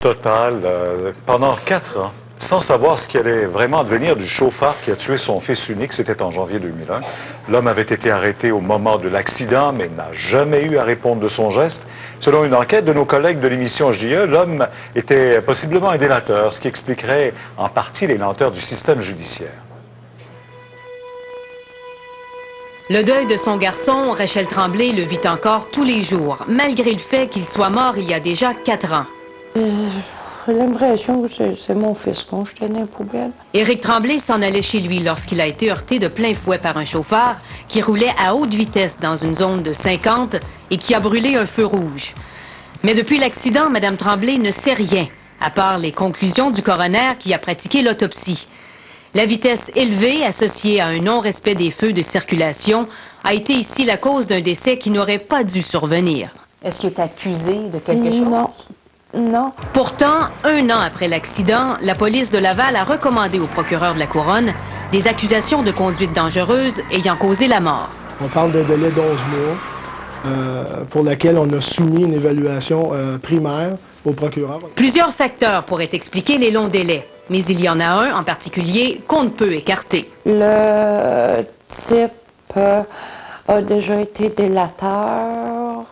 Total, pendant 4 ans, sans savoir ce qui allait vraiment devenir du chauffard qui a tué son fils unique, c'était en janvier 2001. L'homme avait été arrêté au moment de l'accident, mais n'a jamais eu à répondre de son geste. Selon une enquête de nos collègues de l'émission JE, l'homme était possiblement un délateur, ce qui expliquerait en partie les lenteurs du système judiciaire. Le deuil de son garçon, Rachel Tremblay, le vit encore tous les jours, malgré le fait qu'il soit mort il y a déjà 4 ans. J'ai l'impression que c'est mon fils qu'on jetait dans les poubelles. Éric Tremblay s'en allait chez lui lorsqu'il a été heurté de plein fouet par un chauffard qui roulait à haute vitesse dans une zone de 50 et qui a brûlé un feu rouge. Mais depuis l'accident, Mme Tremblay ne sait rien, à part les conclusions du coroner qui a pratiqué l'autopsie. La vitesse élevée, associée à un non-respect des feux de circulation, a été ici la cause d'un décès qui n'aurait pas dû survenir. Est-ce qu'il est accusé de quelque chose? Non. Pourtant, 1 an après l'accident, la police de Laval a recommandé au procureur de la Couronne des accusations de conduite dangereuse ayant causé la mort. On parle d'un délai d'11 mois pour laquelle on a soumis une évaluation primaire au procureur. Plusieurs facteurs pourraient expliquer les longs délais, mais il y en a un en particulier qu'on ne peut écarter. Le type a déjà été délateur,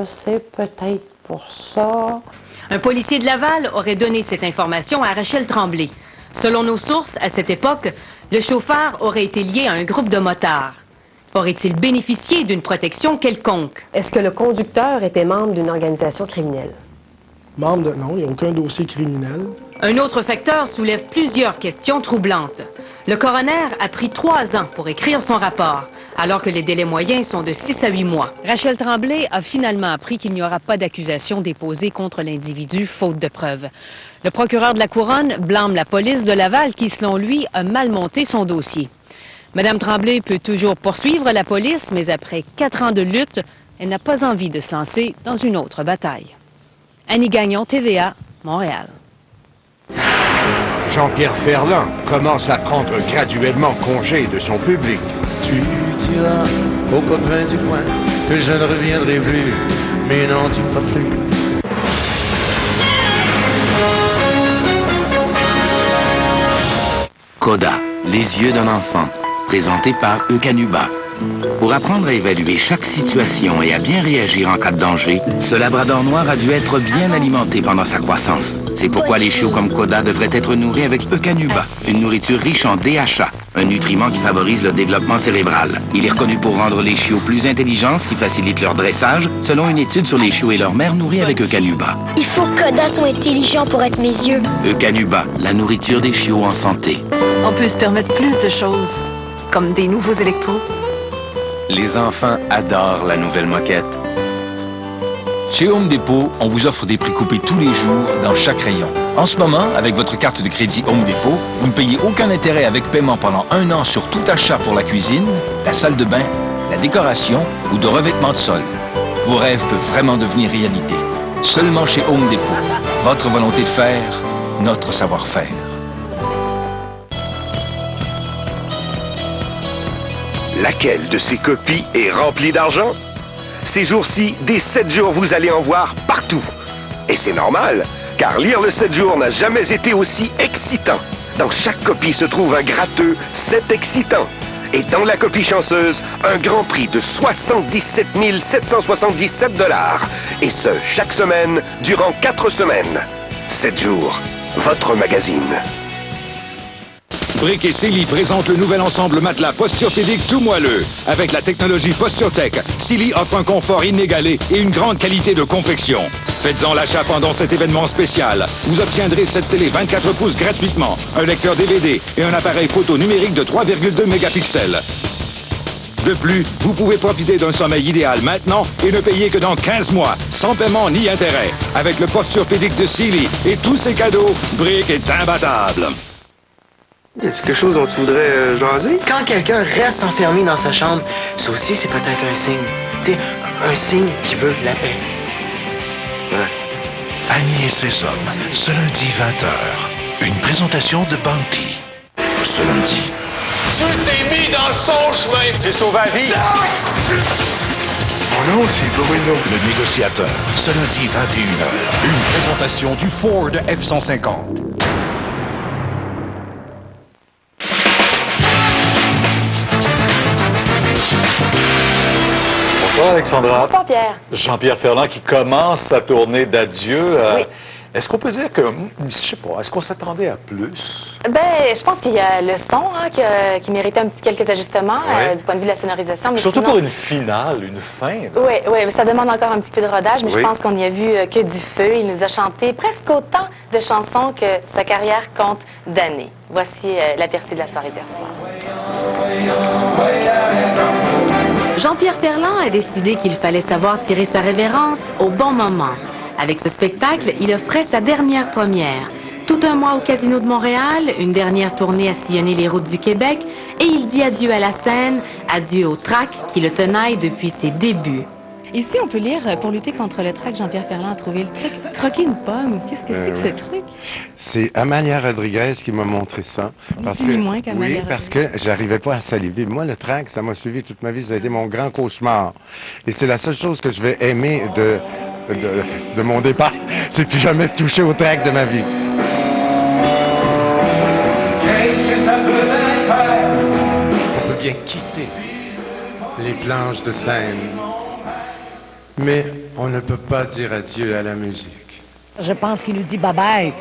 c'est peut-être pour ça. Un policier de Laval aurait donné cette information à Rachel Tremblay. Selon nos sources, à cette époque, le chauffeur aurait été lié à un groupe de motards. Aurait-il bénéficié d'une protection quelconque? Est-ce que le conducteur était membre d'une organisation criminelle? Non, il n'y a aucun dossier criminel. Un autre facteur soulève plusieurs questions troublantes. Le coroner a pris 3 ans pour écrire son rapport, alors que les délais moyens sont de 6 à 8 mois. Rachel Tremblay a finalement appris qu'il n'y aura pas d'accusation déposée contre l'individu, faute de preuves. Le procureur de la Couronne blâme la police de Laval qui, selon lui, a mal monté son dossier. Mme Tremblay peut toujours poursuivre la police, mais après 4 ans de lutte, elle n'a pas envie de se lancer dans une autre bataille. Annie Gagnon, TVA, Montréal. Jean-Pierre Ferland commence à prendre graduellement congé de son public. Tu diras aux copains du coin que je ne reviendrai plus, mais n'en dis pas plus. Coda, les yeux d'un enfant, présenté par Eukanuba. Pour apprendre à évaluer chaque situation et à bien réagir en cas de danger, ce labrador noir a dû être bien alimenté pendant sa croissance. C'est pourquoi les chiots comme Coda devraient être nourris avec Eukanuba, une nourriture riche en DHA, un nutriment qui favorise le développement cérébral. Il est reconnu pour rendre les chiots plus intelligents, ce qui facilite leur dressage, selon une étude sur les chiots et leur mère nourris avec Eukanuba. Il faut que Coda soit intelligent pour être mes yeux. Eukanuba, la nourriture des chiots en santé. On peut se permettre plus de choses, comme des nouveaux électros. Les enfants adorent la nouvelle moquette. Chez Home Depot, on vous offre des prix coupés tous les jours dans chaque rayon. En ce moment, avec votre carte de crédit Home Depot, vous ne payez aucun intérêt avec paiement pendant 1 an sur tout achat pour la cuisine, la salle de bain, la décoration ou de revêtement de sol. Vos rêves peuvent vraiment devenir réalité. Seulement chez Home Depot. Votre volonté de faire, notre savoir-faire. Laquelle de ces copies est remplie d'argent? Ces jours-ci, dès 7 jours, vous allez en voir partout. Et c'est normal, car lire le 7 jours n'a jamais été aussi excitant. Dans chaque copie se trouve un gratteux 7 excitant. Et dans la copie chanceuse, un grand prix de 77 777 $. Et ce, chaque semaine, durant 4 semaines. 7 jours, votre magazine. Brick et Silly présentent le nouvel ensemble matelas posturpédique tout moelleux. Avec la technologie PostureTech, Silly offre un confort inégalé et une grande qualité de confection. Faites-en l'achat pendant cet événement spécial. Vous obtiendrez cette télé 24 pouces gratuitement, un lecteur DVD et un appareil photo numérique de 3,2 mégapixels. De plus, vous pouvez profiter d'un sommeil idéal maintenant et ne payer que dans 15 mois, sans paiement ni intérêt. Avec le posturpédique de Silly et tous ses cadeaux, Brick est imbattable. Y a-t-il quelque chose dont tu voudrais jaser? Quand quelqu'un reste enfermé dans sa chambre, ça aussi, c'est peut-être un signe. Tu sais, un signe qui veut la paix. Ouais. Annie et ses hommes, ce lundi 20h. Une présentation de Bounty. Ce lundi. Tu t'es mis dans son chemin! J'ai sauvé la vie! Mon nom, c'est Bruno. Le négociateur, ce lundi 21h. Une présentation du Ford F-150. Bonsoir Alexandra. Bonsoir Pierre. Jean-Pierre Ferland qui commence sa tournée d'adieu. Oui. Est-ce qu'on peut dire que, je sais pas, est-ce qu'on s'attendait à plus? Ben, je pense qu'il y a le son qui méritait quelques ajustements du point de vue de la sonorisation. Mais surtout sinon, pour une finale, une fin. Oui, mais ça demande encore un petit peu de rodage, mais Oui. je pense qu'on n'y a vu que du feu. Il nous a chanté presque autant de chansons que sa carrière compte d'années. Voici l'aperçu de la soirée d'hier soir. Jean-Pierre Ferland a décidé qu'il fallait savoir tirer sa révérence au bon moment. Avec ce spectacle, il offrait sa dernière première. Tout un mois au Casino de Montréal, une dernière tournée à sillonner les routes du Québec, et il dit adieu à la scène, adieu au trac qui le tenaille depuis ses débuts. Ici, on peut lire « Pour lutter contre le trac, Jean-Pierre Ferland a trouvé le truc. Croquer une pomme. Qu'est-ce que c'est que ce truc? » C'est Amalia Rodriguez qui m'a montré ça. Parce que, moins qu'Amalia oui, parce que j'arrivais pas à saliver. Moi, le trac, ça m'a suivi toute ma vie. Ça a été mon grand cauchemar. Et c'est la seule chose que je vais aimer de mon départ. C'est plus jamais toucher au trac de ma vie. On peut bien quitter les planches de scène, mais on ne peut pas dire adieu à la musique. Je pense qu'il nous dit bye-bye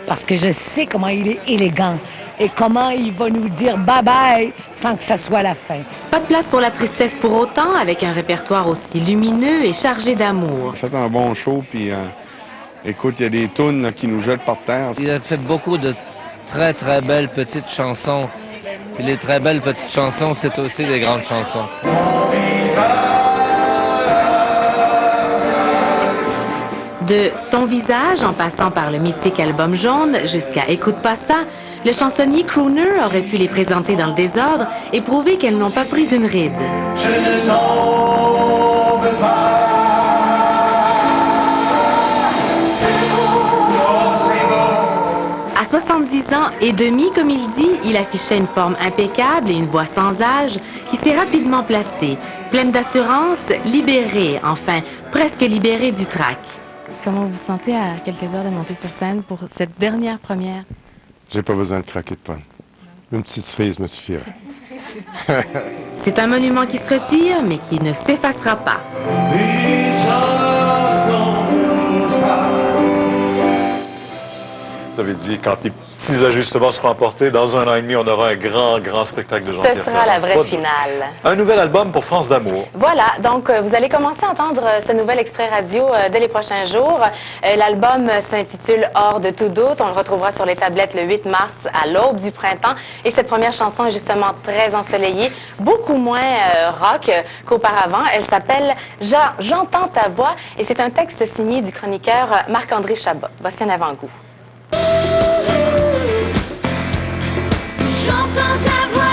parce que je sais comment il est élégant et comment il va nous dire bye-bye sans que ça soit la fin. Pas de place pour la tristesse pour autant, avec un répertoire aussi lumineux et chargé d'amour. Fait un bon show, puis écoute, il y a des tunes là, qui nous jettent par terre. Il a fait beaucoup de très, très belles petites chansons. Puis les très belles petites chansons, c'est aussi des grandes chansons. De Ton visage, en passant par le mythique album jaune, jusqu'à Écoute pas ça, le chansonnier crooner aurait pu les présenter dans le désordre et prouver qu'elles n'ont pas pris une ride. Je ne tombe pas. À 70 ans et demi, comme il dit, il affichait une forme impeccable et une voix sans âge qui s'est rapidement placée, pleine d'assurance, libérée, enfin, presque libérée du trac. Comment vous vous sentez à quelques heures de monter sur scène pour cette dernière première? J'ai pas besoin de craquer de pomme. Une petite cerise me suffirait. C'est un monument qui se retire, mais qui ne s'effacera pas. Vous avez dit, quand les petits ajustements seront apportés, dans 1 an et demi, on aura un grand spectacle de Jean-Pierre Ce sera la vraie finale. Un nouvel album pour France d'amour. Voilà, donc vous allez commencer à entendre ce nouvel extrait radio dès les prochains jours. L'album s'intitule Hors de tout doute. On le retrouvera sur les tablettes le 8 mars à l'aube du printemps. Et cette première chanson est justement très ensoleillée, beaucoup moins rock qu'auparavant. Elle s'appelle J'entends ta voix et c'est un texte signé du chroniqueur Marc-André Chabot. Voici un avant-goût. J'entends ta voix.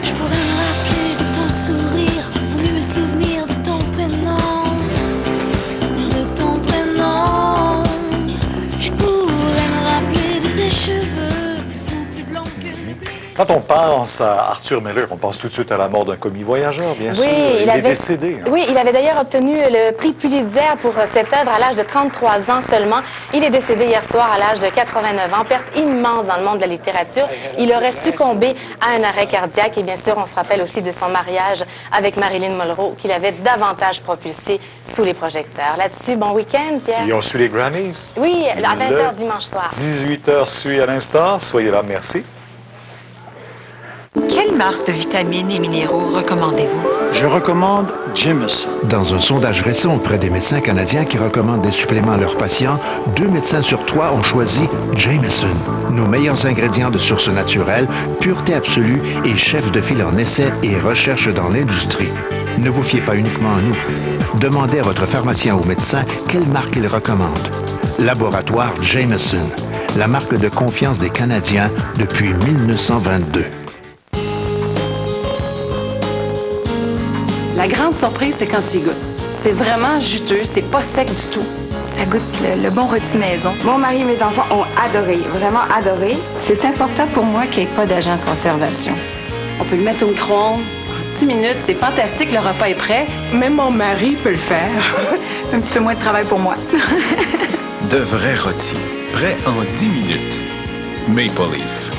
Je pourrais me rappeler de ton sourire, ou mieux me souvenir de ton prénom. De ton prénom. Je pourrais me rappeler de tes cheveux, plus fous, plus blancs que... Quand on pense à Arthur Miller, on pense tout de suite à la mort d'un commis voyageur, bien sûr. Il est décédé. Oui, il avait d'ailleurs obtenu le prix Pulitzer pour cette œuvre à l'âge de 33 ans seulement. Il est décédé hier soir à l'âge de 89 ans. Perte immense dans le monde de la littérature. Il aurait succombé à un arrêt cardiaque. Et bien sûr, on se rappelle aussi de son mariage avec Marilyn Monroe, qu'il avait davantage propulsé sous les projecteurs. Là-dessus, bon week-end, Pierre. Ils ont su les Grammys. Oui, à 20h dimanche soir. 18h suit à l'instant. Soyez là, merci. Quelle marque de vitamines et minéraux recommandez-vous? Je recommande Jameson. Dans un sondage récent auprès des médecins canadiens qui recommandent des suppléments à leurs patients, 2 médecins sur 3 ont choisi Jameson. Nos meilleurs ingrédients de source naturelle, pureté absolue et chef de file en essais et recherche dans l'industrie. Ne vous fiez pas uniquement à nous. Demandez à votre pharmacien ou médecin quelle marque il recommande. Laboratoire Jameson, la marque de confiance des Canadiens depuis 1922. La grande surprise, c'est quand tu y goûtes. C'est vraiment juteux, c'est pas sec du tout. Ça goûte le bon rôti maison. Mon mari et mes enfants ont adoré, vraiment adoré. C'est important pour moi qu'il n'y ait pas d'agent de conservation. On peut le mettre au micro-ondes. En 10 minutes, c'est fantastique, le repas est prêt. Même mon mari peut le faire. Un petit peu moins de travail pour moi. De vrais rôtis, prêts en 10 minutes. Maple Leaf,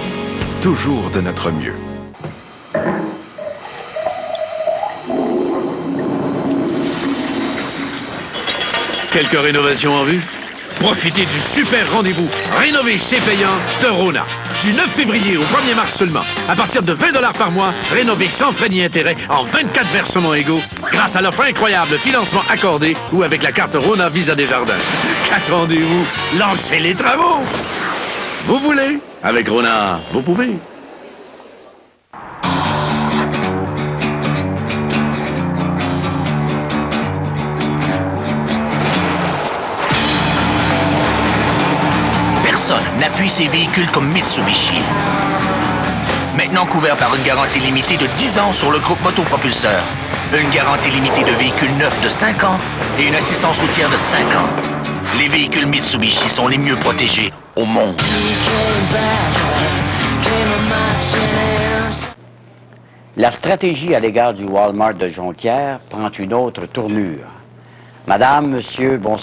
toujours de notre mieux. Quelques rénovations en vue? Profitez du super rendez-vous Rénover, c'est payant de Rona. Du 9 février au 1er mars seulement. À partir de 20 $ par mois, rénovez sans frais ni intérêt en 24 versements égaux grâce à l'offre incroyable financement accordé ou avec la carte Rona Visa Desjardins. Qu'attendez-vous? Lancez les travaux! Vous voulez? Avec Rona, vous pouvez. Personne n'appuie ces véhicules comme Mitsubishi. Maintenant couvert par une garantie limitée de 10 ans sur le groupe Motopropulseur. Une garantie limitée de véhicules neufs de 5 ans et une assistance routière de 5 ans. Les véhicules Mitsubishi sont les mieux protégés au monde. La stratégie à l'égard du Walmart de Jonquière prend une autre tournure. Madame, monsieur, bonsoir.